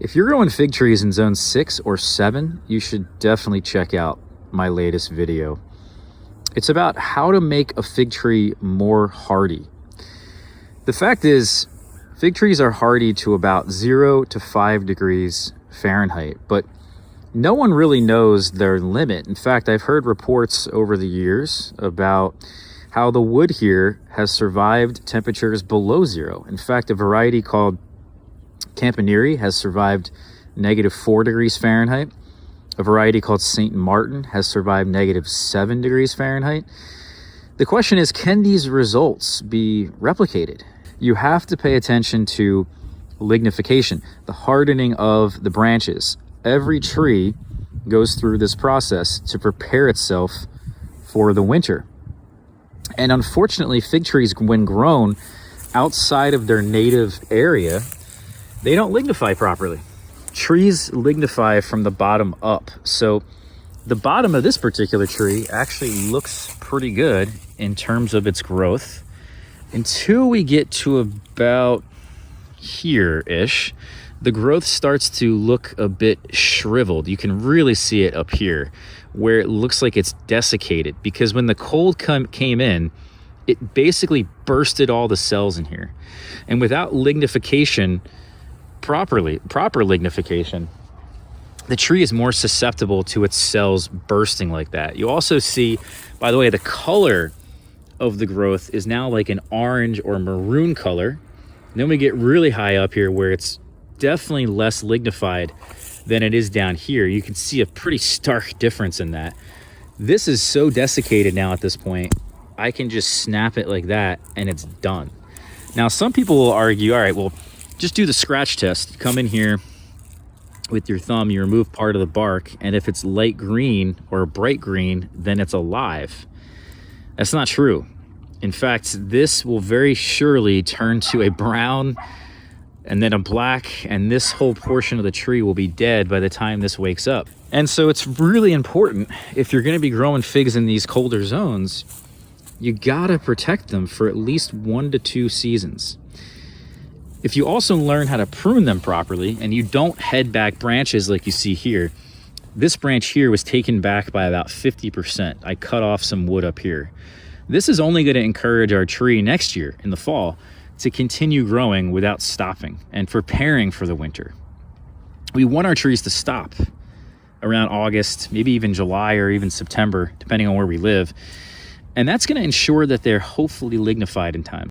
If you're growing fig trees in zone 6 or 7, you should definitely check out my latest video. It's about how to make a fig tree more hardy. The fact is, fig trees are hardy to about 0 to 5 degrees Fahrenheit, but no one really knows their limit. In fact, I've heard reports over the years about how the wood here has survived temperatures below 0. In fact, a variety called Campaneri has survived -4 degrees Fahrenheit. A variety called St. Martin has survived -7 degrees Fahrenheit. The question is, can these results be replicated? You have to pay attention to lignification, the hardening of the branches. Every tree goes through this process to prepare itself for the winter. And unfortunately, fig trees, when grown outside of their native area, they don't lignify properly. Trees lignify from the bottom up. So the bottom of this particular tree actually looks pretty good in terms of its growth until we get to about here-ish. The growth starts to look a bit shriveled. You can really see it up here where it looks like it's desiccated, because when the cold came in, it basically bursted all the cells in here. And without lignification, proper lignification, the tree is more susceptible to its cells bursting like that. You also see, by the way, the color of the growth is now like an orange or maroon color. And then we get really high up here where it's definitely less lignified than it is down here. You can see a pretty stark difference in that. This is so desiccated now at this point, I can just snap it like that and it's done. Now, some people will argue, all right, well, just do the scratch test. Come in here with your thumb, you remove part of the bark, and if it's light green or bright green, then it's alive. That's not true. In fact, this will very surely turn to a brown and then a black, and this whole portion of the tree will be dead by the time this wakes up. And so it's really important, if you're going to be growing figs in these colder zones, you gotta protect them for at least 1 to 2 seasons. If you also learn how to prune them properly and you don't head back branches like you see here, this branch here was taken back by about 50%. I cut off some wood up here. This is only going to encourage our tree next year in the fall to continue growing without stopping and preparing for the winter. We want our trees to stop around August, maybe even July or even September, depending on where we live. And that's going to ensure that they're hopefully lignified in time.